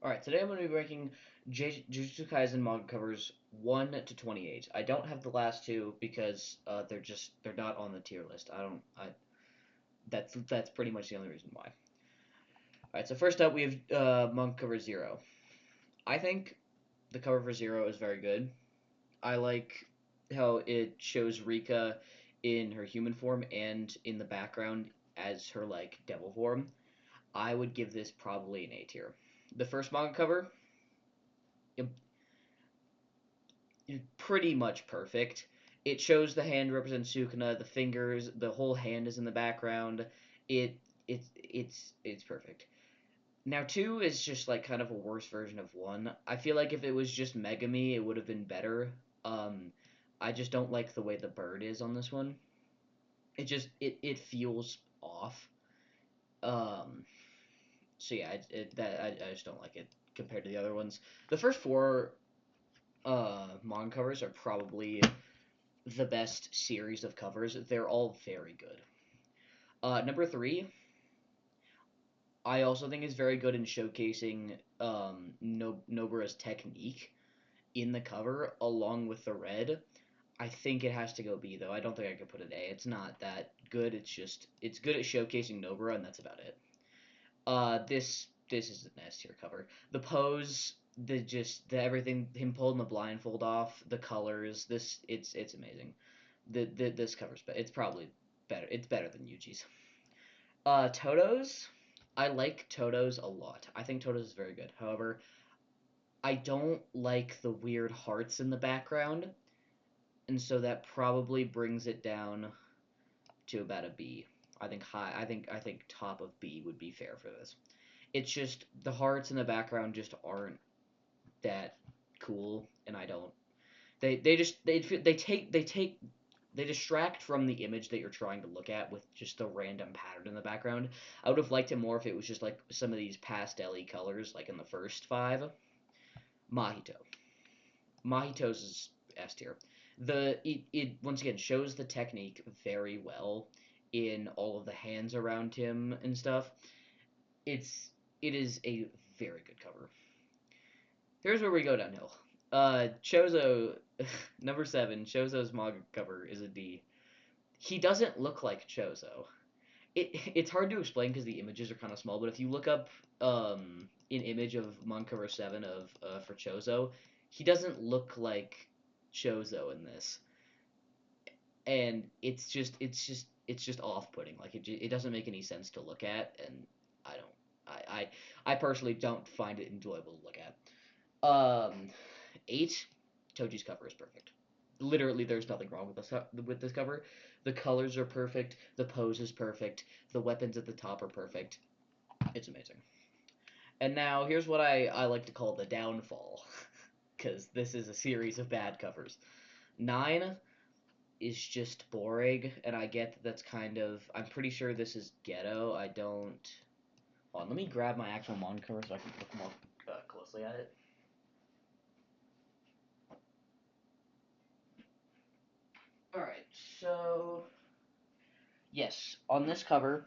Alright, today I'm going to be ranking Jujutsu Kaisen manga covers 1 to 28. I don't have the last two because they're not on the tier list. That's pretty much the only reason why. Alright, so first up we have manga cover 0. I think the cover for 0 is very good. I like how it shows Rika in her human form and in the background as her like devil form. I would give this probably an A tier. The first manga cover, pretty much perfect. It shows the hand represents Sukuna, the fingers, the whole hand is in the background. It's perfect. Now 2 is just like kind of a worse version of 1. I feel like if it was just Megami, it would have been better. Um, I just don't like the way the bird is on this one. It feels off. Um, so yeah, I just don't like it compared to the other ones. The first 4 manga covers are probably the best series of covers. They're all very good. Number 3, I also think is very good in showcasing Nobura's technique in the cover along with the red. I think it has to go B though. I don't think I could put it A. It's not that good. It's good at showcasing Nobura and that's about it. This is an S tier cover. The pose, the everything, him pulling the blindfold off, the colors. It's amazing. This cover's it's probably better. It's better than Yuji's. Toto's. I like Toto's a lot. I think Toto's is very good. However, I don't like the weird hearts in the background, and so that probably brings it down to about a B. I think high. I think top of B would be fair for this. It's just the hearts in the background just aren't that cool, and I don't. They distract from the image that you're trying to look at with just the random pattern in the background. I would have liked it more if it was just like some of these pastel-y colors, like in the first 5. Mahito. Mahito's is S tier. It once again shows the technique very well in all of the hands around him and stuff. It is a very good cover. Here's where we go downhill. Chozo, number 7, Chozo's manga cover is a D. He doesn't look like Chozo. It's hard to explain because the images are kind of small, but if you look up an image of manga cover 7 of for Chozo, he doesn't look like Chozo in this, and it's just off-putting. Like it doesn't make any sense to look at, and I don't I personally don't find it enjoyable to look at. 8, Toji's cover is perfect. Literally, there's nothing wrong with this cover. The colors are perfect. The pose is perfect. The weapons at the top are perfect. It's amazing. And now here's what I like to call the downfall, because this is a series of bad covers. 9 is just boring, and I get that that's kind of. I'm pretty sure this is ghetto. I don't. Hold on, let me grab my actual manga cover so I can look more closely at it. Alright, so yes, on this cover,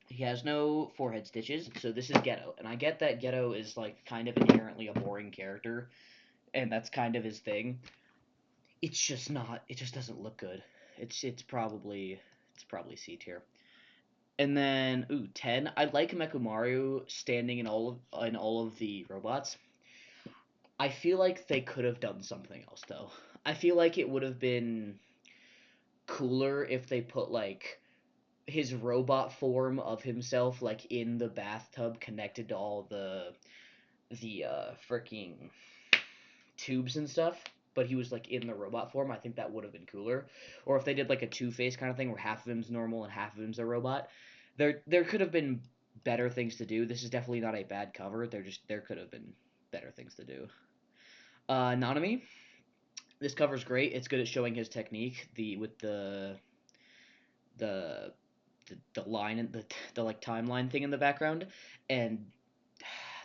he has no forehead stitches, so this is Ghetto. And I get that Ghetto is like kind of inherently a boring character, and that's kind of his thing. It's just not. It just doesn't look good. It's probably C tier. And then 10. I like Mekumaru standing in all of the robots. I feel like they could have done something else though. I feel like it would have been cooler if they put like his robot form of himself like in the bathtub connected to all the freaking tubes and stuff, but he was like in the robot form. I think that would have been cooler. Or if they did like a Two-Face kind of thing where half of him's normal and half of him's a robot. There could have been better things to do. This is definitely not a bad cover. There could have been better things to do. Nanami. This cover's great. It's good at showing his technique. The the line and the like timeline thing in the background, and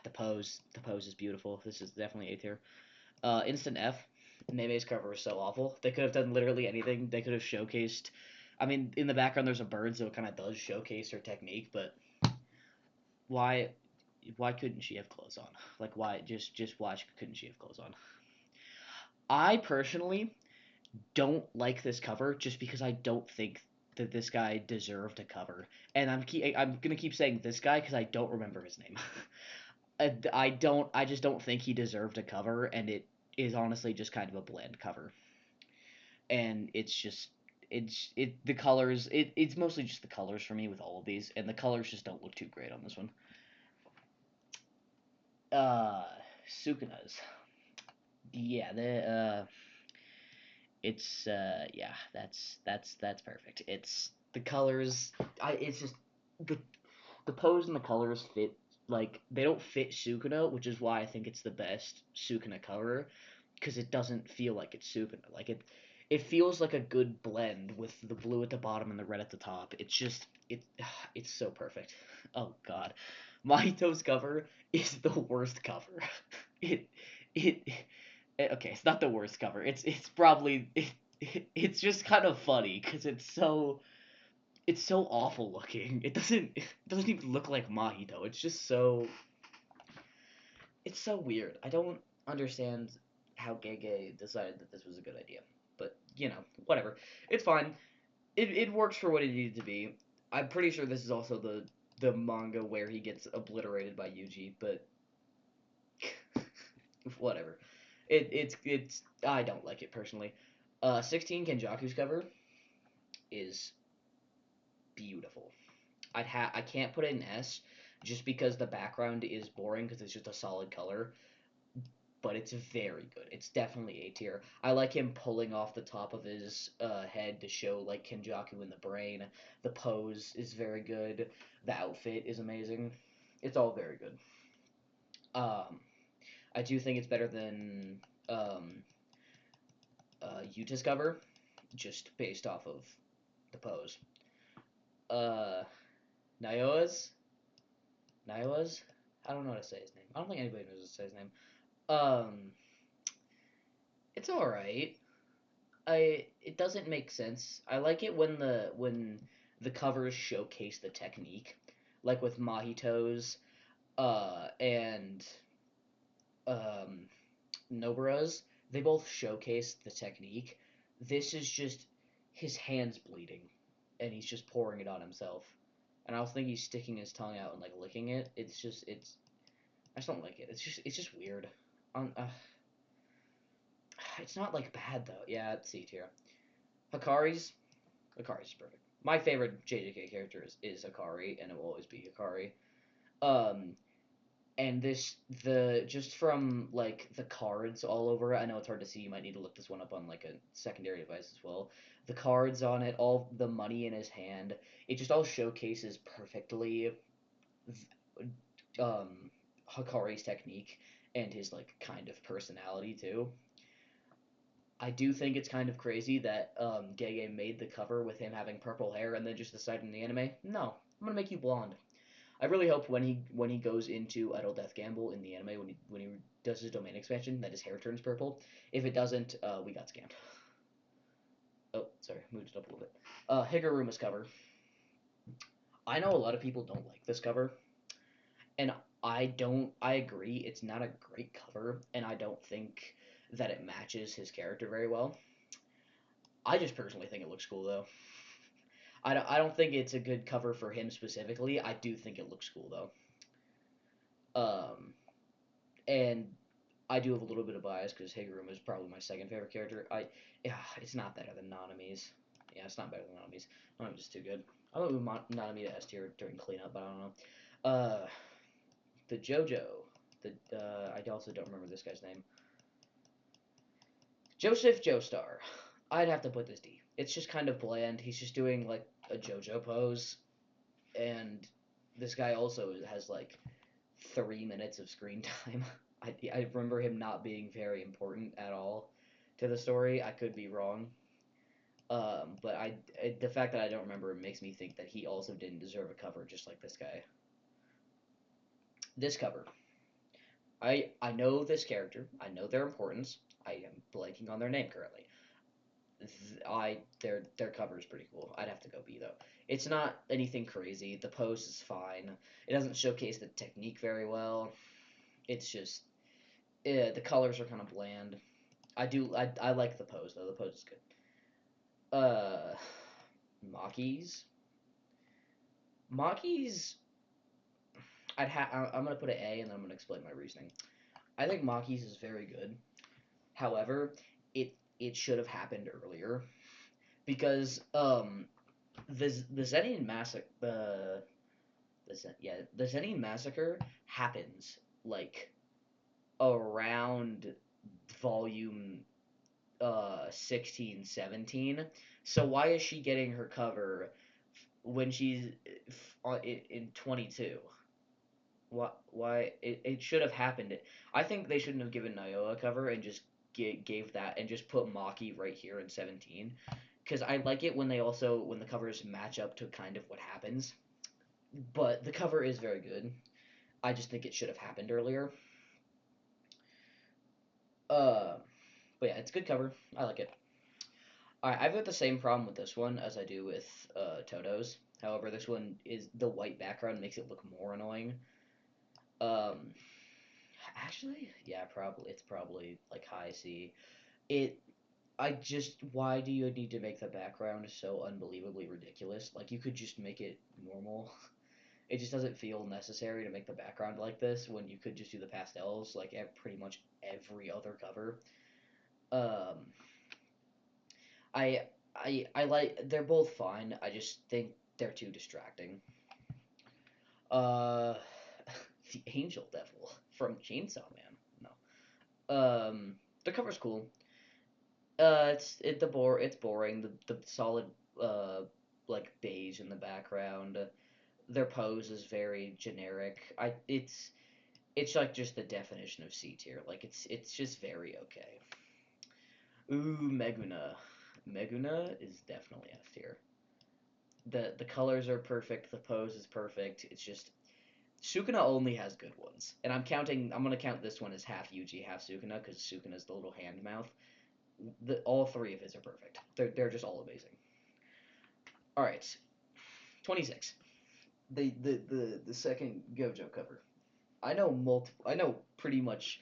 the pose is beautiful. This is definitely A tier. Instant F. Neme's cover is so awful. They could have done literally anything. They could have showcased. I mean, in the background there's a bird, so it kind of does showcase her technique. But why? why couldn't she have clothes on? Like why just why couldn't she have clothes on? I personally don't like this cover just because I don't think that this guy deserved a cover. And I'm gonna keep saying this guy because I don't remember his name. I just don't think he deserved a cover, and it is honestly just kind of a bland cover. And the colors it's mostly just the colors for me with all of these, and the colors just don't look too great on this one. Uh, Sukuna's. Yeah, yeah, that's perfect. It's the colors. It's just the the pose and the colors fit, like they don't fit Sukuna, which is why I think it's the best Sukuna cover, because it doesn't feel like it's Sukuna. Like it feels like a good blend with the blue at the bottom and the red at the top. It's so perfect. Oh God, Mahito's cover is the worst cover. It it okay, it's not the worst cover. It's probably it's just kind of funny because it's so awful looking. It doesn't even look like Mahito. It's so weird. I don't understand how Gege decided that this was a good idea. But, whatever. It's fine. It works for what it needed to be. I'm pretty sure this is also the manga where he gets obliterated by Yuji, but whatever. It's I don't like it personally. 16 Kenjaku's cover is beautiful. I can't put it in S just because the background is boring because it's just a solid color, but it's very good. It's definitely A tier. I like him pulling off the top of his head to show like Kenjaku in the brain. The pose is very good. The outfit is amazing. It's all very good. I do think it's better than um, Yuta's cover, just based off of the pose. Uh, Nyoa's Nyoa's. I don't know how to say his name. I don't think anybody knows how to say his name. Um, it's all right. It doesn't make sense. I like it when the covers showcase the technique, like with Mahito's, and um, Nobara's. They both showcase the technique. This is just his hands bleeding, and he's just pouring it on himself. And I also think he's sticking his tongue out and like licking it. I just don't like it. It's just weird. Um, uh, it's not like bad though. Yeah, it's C tier. Hikari's Hikari's perfect. My favorite JJK character is Hikari, and it will always be Hikari. Um, and this the just from like the cards all over it. I know it's hard to see. You might need to look this one up on like a secondary device as well. The cards on it, all the money in his hand, it just all showcases perfectly um Hikari's technique and his like kind of personality too. I do think it's kind of crazy that Gege made the cover with him having purple hair and then just decided in the anime, no, I'm gonna make you blonde. I really hope when he goes into Idle Death Gamble in the anime when he does his domain expansion that his hair turns purple. If it doesn't, we got scammed. Oh, sorry, moved it up a little bit. Higuruma's cover. I know a lot of people don't like this cover, and I don't. I agree, it's not a great cover, and I don't think that it matches his character very well. I just personally think it looks cool though. I don't think it's a good cover for him specifically. I do think it looks cool though. Um, and I do have a little bit of bias because Higuruma is probably my second favorite character. Yeah, it's not better than Nanami's. Yeah, it's not better than Nanami's. Nanami's is too good. I went with Nanami to S tier during cleanup, but I don't know. Uh, the JoJo. I also don't remember this guy's name. Joseph Joestar. I'd have to put this D. It's just kind of bland. He's just doing like a JoJo pose, and this guy also has like 3 minutes of screen time. I remember him not being very important at all to the story. I could be wrong. But the fact that I don't remember it makes me think that he also didn't deserve a cover just like this guy. This cover. I know this character. I know their importance. I am blanking on their name currently. Their cover is pretty cool. I'd have to go B though. It's not anything crazy. The pose is fine. It doesn't showcase the technique very well. It's just the colors are kind of bland. I like the pose though. The pose is good. Maki's Maki's I'm gonna put an A and then I'm gonna explain my reasoning. I think Maki's is very good. However, it should have happened earlier because the Zenin massacre the Zenin massacre happens like around volume 16, 17. So why is she getting her cover when she's in 22? Why it should have happened. I think they shouldn't have given Naoa a cover and just gave that and just put Maki right here in 17 because I like it when the covers match up to kind of what happens. But the cover is very good. I just think it should have happened earlier. Uh, but yeah, it's a good cover. I like it. Alright, I've got the same problem with this one as I do with Toto's. However, this one is the white background makes it look more annoying. Um, Actually, yeah, probably it's probably like high C. It I just why do you need to make the background so unbelievably ridiculous? Like you could just make it normal. It just doesn't feel necessary to make the background like this when you could just do the pastels like pretty much every other cover. Um, I I like they're both fine. I just think they're too distracting. Uh, the Angel Devil from Chainsaw Man. No. The cover's cool. It's boring. The solid like beige in the background. Their pose is very generic. It's like just the definition of C tier. Like it's just very okay. Ooh, Meguna. Meguna is definitely S tier. The colors are perfect. The pose is perfect. It's just Sukuna only has good ones, and I'm gonna count this one as half Yuji, half Sukuna, because Sukuna's the little hand mouth. All three of his are perfect. They're just all amazing. All right, 26. The second Gojo cover. I know pretty much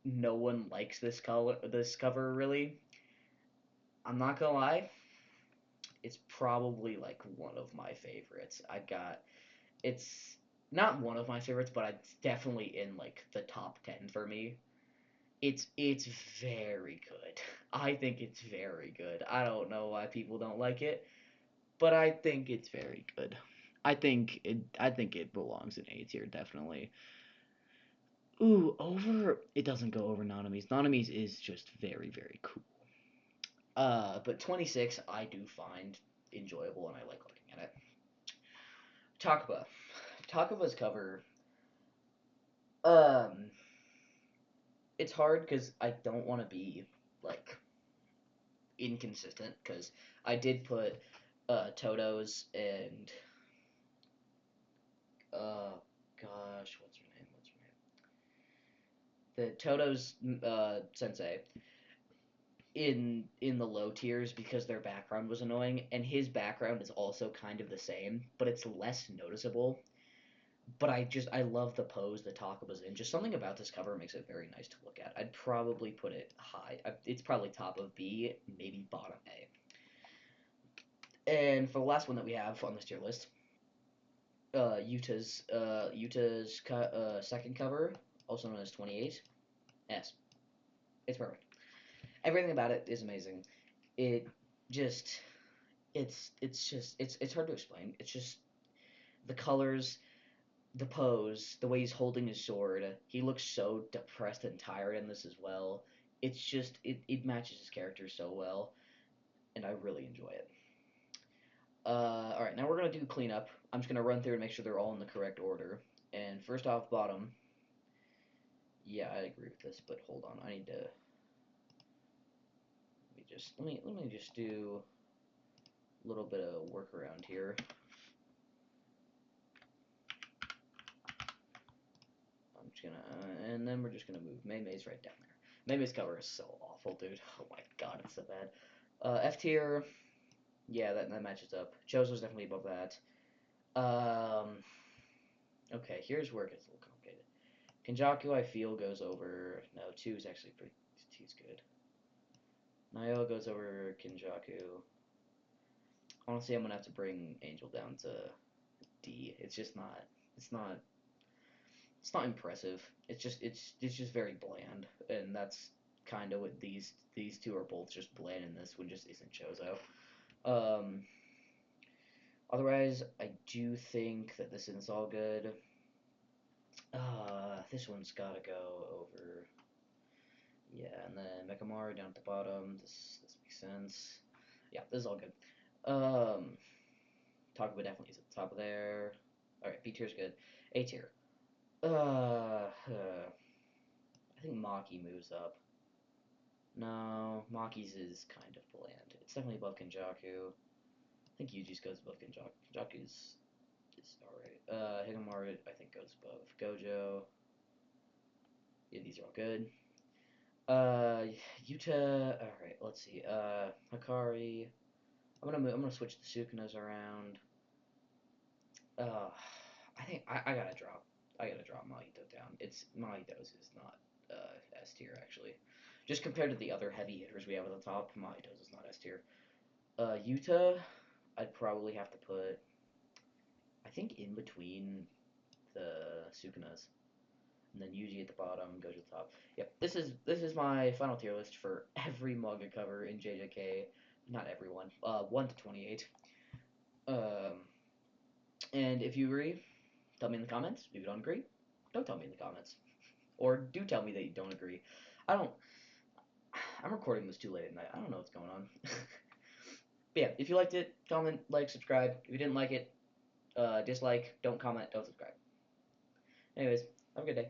no one likes this cover really. I'm not gonna lie. It's probably like one of my favorites. It's not one of my favorites, but it's definitely in like the top 10 for me. It's very good. I think it's very good. I don't know why people don't like it, but I think it's very good. I think it belongs in A tier definitely. Ooh, over it doesn't go over Nanami's. Nanami's is just very very cool. But 26 I do find enjoyable and I like looking at it. Takuba. Takuba's cover um it's hard cuz I don't want to be like inconsistent because I did put Toto's and gosh, what's her name? What's her name? The Toto's sensei in the low tiers because their background was annoying, and his background is also kind of the same, but it's less noticeable. But I love the pose that Takuba's in. Just something about this cover makes it very nice to look at. I'd probably put it high. It's probably top of B, maybe bottom A. And for the last one that we have on this tier list, Utah's second cover, also known as 28. S. It's perfect. Everything about it is amazing. It just it's hard to explain. It's just the colors, the pose, the way he's holding his sword. He looks so depressed and tired in this as well. It's just it matches his character so well, and I really enjoy it. All right, now we're gonna do cleanup. I'm just gonna run through and make sure they're all in the correct order. And first off, bottom. Yeah, I agree with this, but hold on. I need to let me just do a little bit of work around here. I'm just gonna and then we're just gonna move Mei Mei's right down there. Mei Mei's cover is so awful, dude. Oh my god, it's so bad. F tier, yeah, that matches up. Chozo's definitely above that. Okay, here's where it gets a little complicated. Kenjaku, I feel, goes over. No, 2 is actually pretty. 2's good. Nayo goes over Kenjaku. Honestly, I'm gonna have to bring Angel down to D. It's just not. It's not. It's not impressive. It's just very bland, and that's kind of what these two are both just bland, and this one just isn't Chozo. Um, Otherwise, I do think that this is all good. This one's gotta go over. Yeah, and then Mekamaru down at the bottom. This makes sense. Yeah, this is all good. Takuba definitely is at the top of there. All right, B tier's good. A tier. I think Maki moves up. No, Maki's is kind of bland. It's definitely above Kenjaku. I think Yuji's goes above Kenjaku. Kenjaku's is alright. Higamaru, I think, goes above Gojo. Yeah, these are all good. Uh, Yuta. All right, let's see. Hikari. I'm gonna switch the Sukunas around. Uh, I think I gotta drop. I gotta drop Mahito down. It's Mahito's is not S tier actually. Just compared to the other heavy hitters we have at the top, Mahito's is not S tier. Yuta, I'd probably have to put. I think in between the Sukunas, and then Yuji at the bottom, Gojo at the top. Yep, this is my final tier list for every manga cover in JJK. Not everyone. 1 to 28. Um, and if you agree, tell me in the comments. If you don't agree, don't tell me in the comments. Or do tell me that you don't agree. I don't. I'm recording this too late at night. I don't know what's going on. But yeah, if you liked it, comment, like, subscribe. If you didn't like it, dislike, don't comment, don't subscribe. Anyways, have a good day.